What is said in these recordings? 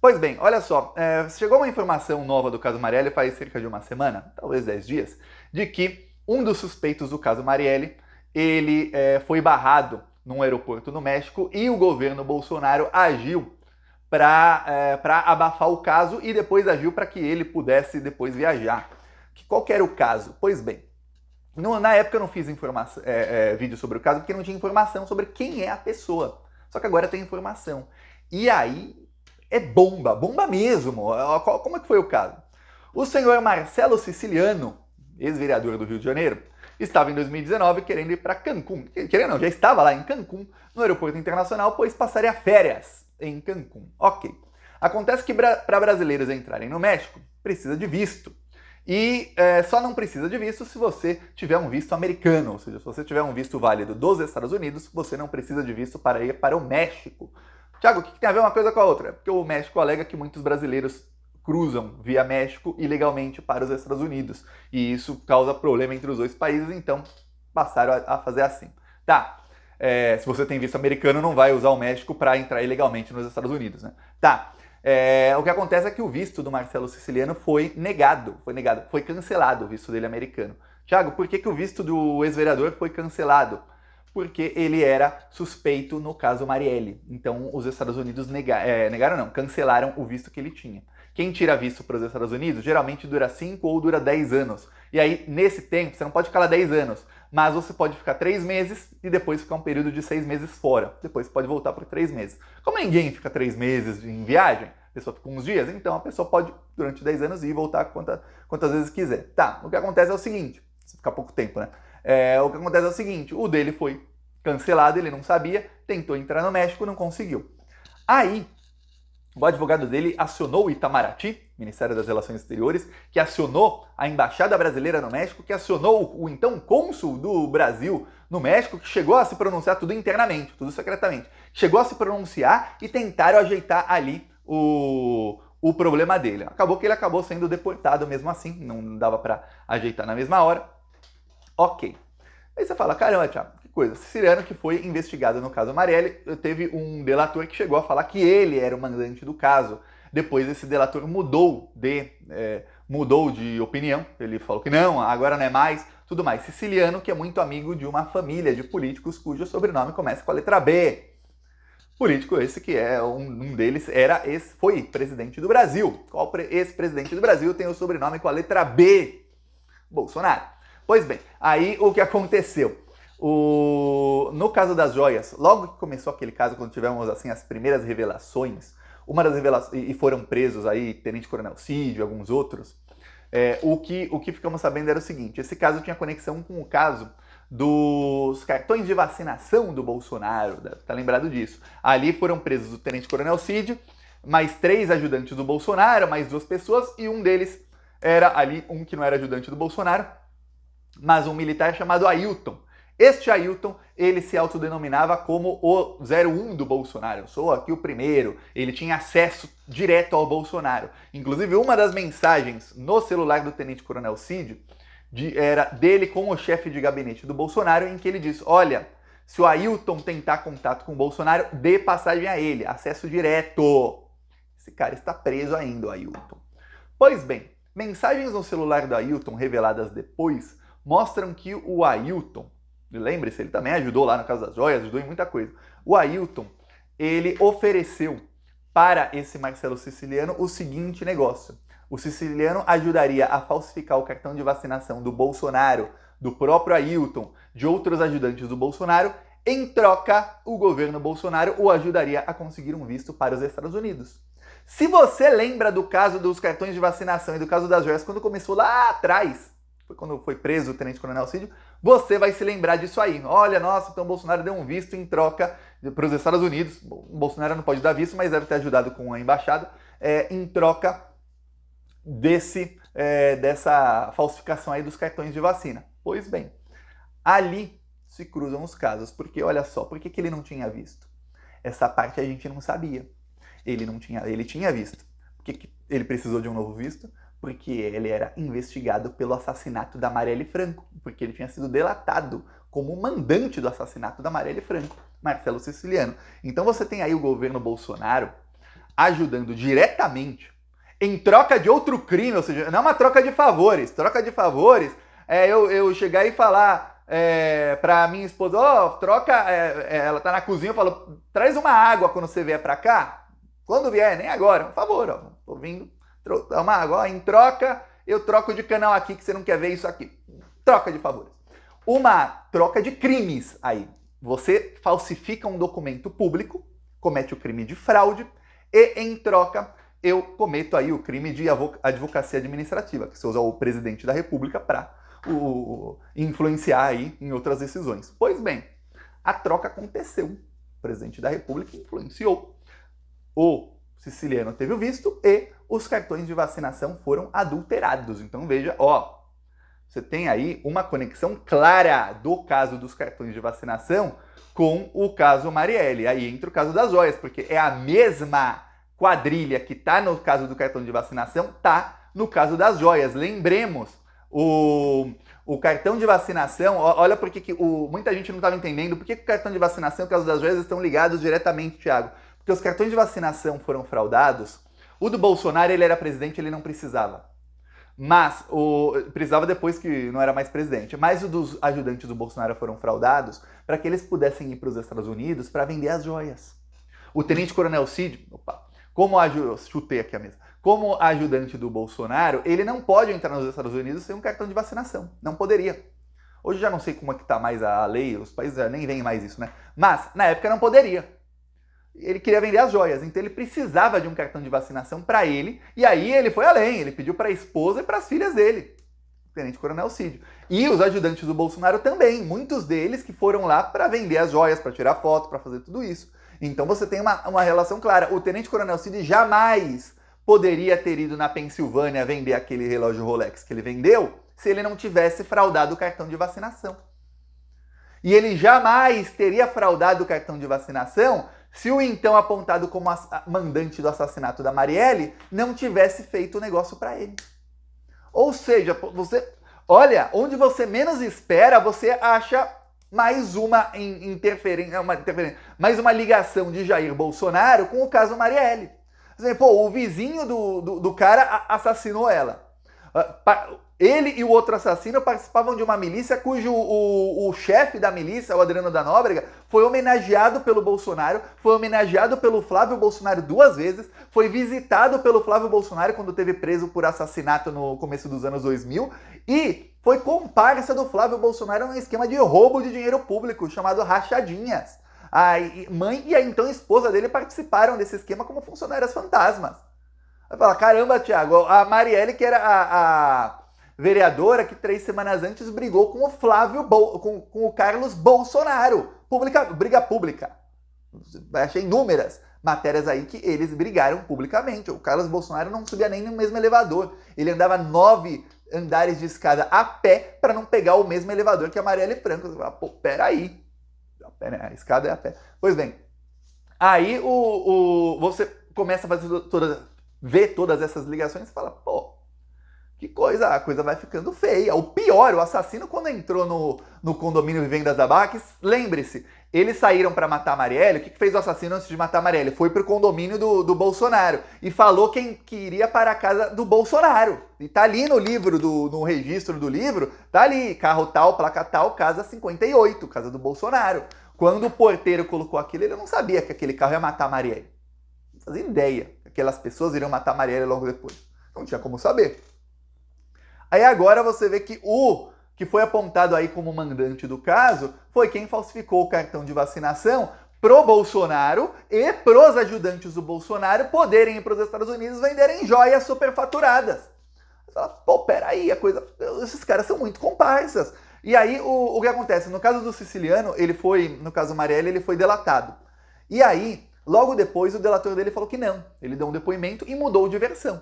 Pois bem, olha só, chegou uma informação nova do caso Marielle faz cerca de uma semana, talvez 10 dias, de que um dos suspeitos do caso Marielle, ele foi barrado num aeroporto no México e o governo Bolsonaro agiu para abafar o caso e depois agiu para que ele pudesse depois viajar. Qual que era o caso? Pois bem, na época eu não fiz vídeo sobre o caso porque não tinha informação sobre quem é a pessoa. Só que agora tem informação. E aí é bomba mesmo. Como é que foi o caso? O senhor Marcelo Siciliano, ex-vereador do Rio de Janeiro, estava em 2019 querendo ir para Cancún. Querendo não, já estava lá em Cancún, no aeroporto internacional, pois passaria férias em Cancún. Ok. Acontece que para brasileiros entrarem no México, precisa de visto. E só não precisa de visto se você tiver um visto americano, ou seja, se você tiver um visto válido dos Estados Unidos, você não precisa de visto para ir para o México. Tiago, o que tem a ver uma coisa com a outra? Porque o México alega que muitos brasileiros cruzam via México ilegalmente para os Estados Unidos. E isso causa problema entre os dois países, então passaram a fazer assim. Tá, se você tem visto americano, não vai usar o México para entrar ilegalmente nos Estados Unidos, né? Tá. O que acontece é que o visto do Marcelo Siciliano foi cancelado o visto dele americano. Tiago, por que o visto do ex-vereador foi cancelado? Porque ele era suspeito no caso Marielle. Então os Estados Unidos cancelaram o visto que ele tinha. Quem tira visto para os Estados Unidos geralmente dura 5 ou dura 10 anos. E aí, nesse tempo, você não pode ficar lá 10 anos, mas você pode ficar 3 meses e depois ficar um período de 6 meses fora. Depois pode voltar por 3 meses. Como ninguém fica 3 meses em viagem, a pessoa fica uns dias, então a pessoa pode, durante 10 anos, ir e voltar quantas vezes quiser. Tá, o que acontece é o seguinte, se ficar pouco tempo, né? O que acontece é o seguinte, o dele foi cancelado, ele não sabia, tentou entrar no México, não conseguiu. Aí, o advogado dele acionou o Itamaraty, Ministério das Relações Exteriores, que acionou a Embaixada Brasileira no México, que acionou o então cônsul do Brasil no México, que chegou a se pronunciar tudo internamente, tudo secretamente. Chegou a se pronunciar e tentaram ajeitar ali o problema dele. Acabou que ele acabou sendo deportado mesmo assim, não dava para ajeitar na mesma hora. Ok. Aí você fala, caramba, Thiago, que coisa. Siciliano, que foi investigado no caso Marielle, teve um delator que chegou a falar que ele era o mandante do caso. Depois esse delator mudou de opinião, ele falou que não, agora não é mais, tudo mais. Siciliano, que é muito amigo de uma família de políticos cujo sobrenome começa com a letra B. Político esse que um deles foi presidente do Brasil. Qual ex-presidente do Brasil tem o sobrenome com a letra B? Bolsonaro. Pois bem, aí o que aconteceu? No caso das joias, logo que começou aquele caso, quando tivemos assim as primeiras revelações, e foram presos aí Tenente Coronel Cid e alguns outros, o que ficamos sabendo era o seguinte, esse caso tinha conexão com o caso dos cartões de vacinação do Bolsonaro, tá lembrado disso? Ali foram presos o Tenente Coronel Cid, mais 3 ajudantes do Bolsonaro, mais 2 pessoas, e um deles era ali, um que não era ajudante do Bolsonaro, mas um militar chamado Ailton. Este Ailton, ele se autodenominava como o 01 do Bolsonaro. Eu sou aqui o primeiro. Ele tinha acesso direto ao Bolsonaro. Inclusive, uma das mensagens no celular do Tenente Coronel Cid era dele com o chefe de gabinete do Bolsonaro, em que ele diz, olha, se o Ailton tentar contato com o Bolsonaro, dê passagem a ele, acesso direto. Esse cara está preso ainda, o Ailton. Pois bem, mensagens no celular do Ailton reveladas depois mostram que o Ailton, lembre-se, ele também ajudou lá no caso das joias, ajudou em muita coisa. O Ailton, ele ofereceu para esse Marcelo Siciliano o seguinte negócio. O Siciliano ajudaria a falsificar o cartão de vacinação do Bolsonaro, do próprio Ailton, de outros ajudantes do Bolsonaro. Em troca, o governo Bolsonaro o ajudaria a conseguir um visto para os Estados Unidos. Se você lembra do caso dos cartões de vacinação e do caso das joias, quando começou lá atrás, foi quando foi preso o Tenente Coronel Cid, você vai se lembrar disso aí. Olha, nossa, então o Bolsonaro deu um visto em troca para os Estados Unidos. O Bolsonaro não pode dar visto, mas deve ter ajudado com a embaixada, em troca dessa falsificação aí dos cartões de vacina. Pois bem, ali se cruzam os casos, porque olha só, por que ele não tinha visto? Essa parte a gente não sabia. Ele tinha visto. Por que ele precisou de um novo visto? Porque ele era investigado pelo assassinato da Marielle Franco, porque ele tinha sido delatado como mandante do assassinato da Marielle Franco, Marcelo Siciliano. Então você tem aí o governo Bolsonaro ajudando diretamente em troca de outro crime, ou seja, não é uma troca de favores. Troca de favores é eu chegar e falar pra minha esposa, ela tá na cozinha, eu falo, traz uma água quando você vier pra cá. Quando vier, nem agora, por favor, ó, tô vindo, dá uma água, ó, em troca, eu troco de canal aqui que você não quer ver isso aqui. Troca de favores. Uma troca de crimes aí. Você falsifica um documento público, comete o crime de fraude e, em troca, eu cometo aí o crime de advocacia administrativa, que você usa o presidente da República para influenciar aí em outras decisões. Pois bem, a troca aconteceu. O presidente da República influenciou. O siciliano teve o visto e os cartões de vacinação foram adulterados. Então veja, ó, você tem aí uma conexão clara do caso dos cartões de vacinação com o caso Marielle. Aí entra o caso das joias, porque é a mesma quadrilha que está no caso do cartão de vacinação, está no caso das joias. Lembremos, o cartão de vacinação, olha porque muita gente não estava entendendo, por que o cartão de vacinação e o caso das joias estão ligados diretamente, Thiago? Porque os cartões de vacinação foram fraudados. O do Bolsonaro, ele era presidente, ele não precisava. Mas, precisava depois que não era mais presidente. Mas os dos ajudantes do Bolsonaro foram fraudados para que eles pudessem ir para os Estados Unidos para vender as joias. O tenente-coronel Cid, chutei aqui a mesa, como ajudante do Bolsonaro, ele não pode entrar nos Estados Unidos sem um cartão de vacinação. Não poderia. Hoje já não sei como é que está mais a lei, os países já nem veem mais isso, né? Mas, na época, não poderia. Ele queria vender as joias, então ele precisava de um cartão de vacinação para ele, e aí ele foi além, ele pediu para a esposa e para as filhas dele, o tenente-coronel Cid. E os ajudantes do Bolsonaro também, muitos deles que foram lá para vender as joias, para tirar foto, para fazer tudo isso. Então você tem uma relação clara. O tenente-coronel Cid jamais poderia ter ido na Pensilvânia vender aquele relógio Rolex que ele vendeu se ele não tivesse fraudado o cartão de vacinação. E ele jamais teria fraudado o cartão de vacinação se o então apontado como mandante do assassinato da Marielle não tivesse feito o negócio para ele. Ou seja, você, olha, onde você menos espera, você acha mais uma interferência, mais uma ligação de Jair Bolsonaro com o caso Marielle. Pô, o vizinho do cara assassinou ela. Ele e o outro assassino participavam de uma milícia cujo o chefe da milícia, o Adriano da Nóbrega, foi homenageado pelo Bolsonaro, foi homenageado pelo Flávio Bolsonaro 2 vezes, foi visitado pelo Flávio Bolsonaro quando teve preso por assassinato no começo dos anos 2000 e foi comparsa do Flávio Bolsonaro num esquema de roubo de dinheiro público chamado rachadinhas. A mãe e a então esposa dele participaram desse esquema como funcionárias fantasmas. Vai falar, caramba, Thiago, a Marielle, que era a vereadora que 3 semanas antes brigou com o com o Carlos Bolsonaro. Briga pública. Achei inúmeras matérias aí que eles brigaram publicamente. O Carlos Bolsonaro não subia nem no mesmo elevador. Ele andava 9 andares de escada a pé para não pegar o mesmo elevador que a Marielle Franco. Você fala, pô, peraí. A escada é a pé. Pois bem, aí você começa a fazer ver todas essas ligações e fala, pô, que coisa, a coisa vai ficando feia. O pior, o assassino quando entrou no condomínio Vivendas da Barra, lembre-se, eles saíram para matar a Marielle. O que fez o assassino antes de matar a Marielle? Foi pro condomínio do Bolsonaro e falou que iria para a casa do Bolsonaro. E tá ali no livro, no registro do livro, tá ali, carro tal, placa tal, casa 58, casa do Bolsonaro. Quando o porteiro colocou aquilo, ele não sabia que aquele carro ia matar a Marielle. Não fazia ideia que aquelas pessoas iriam matar a Marielle logo depois. Não tinha como saber. Aí agora você vê que o que foi apontado aí como mandante do caso foi quem falsificou o cartão de vacinação pro Bolsonaro e pros ajudantes do Bolsonaro poderem ir para os Estados Unidos venderem joias superfaturadas. Você fala, pô, peraí, esses caras são muito comparsas. E aí o que acontece? No caso do siciliano, no caso Marielle, ele foi delatado. E aí, logo depois, o delator dele falou que não. Ele deu um depoimento e mudou de versão.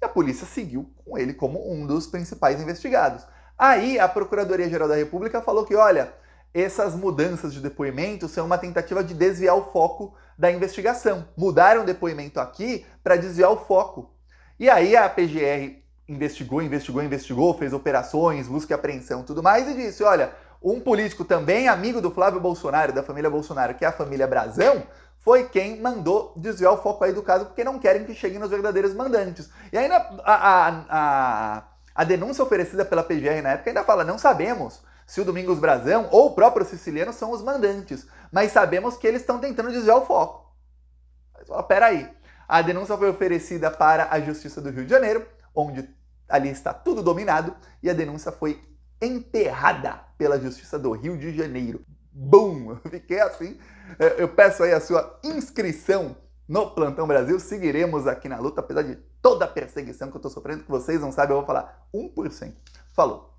E a polícia seguiu com ele como um dos principais investigados. Aí a Procuradoria-Geral da República falou que, olha, essas mudanças de depoimento são uma tentativa de desviar o foco da investigação. Mudaram o depoimento aqui para desviar o foco. E aí a PGR investigou, fez operações, busca e apreensão e tudo mais e disse, olha, um político também amigo do Flávio Bolsonaro, da família Bolsonaro, que é a família Brazão, foi quem mandou desviar o foco aí do caso, porque não querem que cheguem nos verdadeiros mandantes. E ainda a denúncia oferecida pela PGR na época ainda fala, não sabemos se o Domingos Brazão ou o próprio Siciliano são os mandantes, mas sabemos que eles estão tentando desviar o foco. Mas, ó, peraí, a denúncia foi oferecida para a Justiça do Rio de Janeiro, onde ali está tudo dominado, e a denúncia foi enterrada pela Justiça do Rio de Janeiro. Bum! Eu fiquei assim. Eu peço aí a sua inscrição no Plantão Brasil. Seguiremos aqui na luta, apesar de toda a perseguição que eu estou sofrendo, que vocês não sabem, eu vou falar 1%. Falou!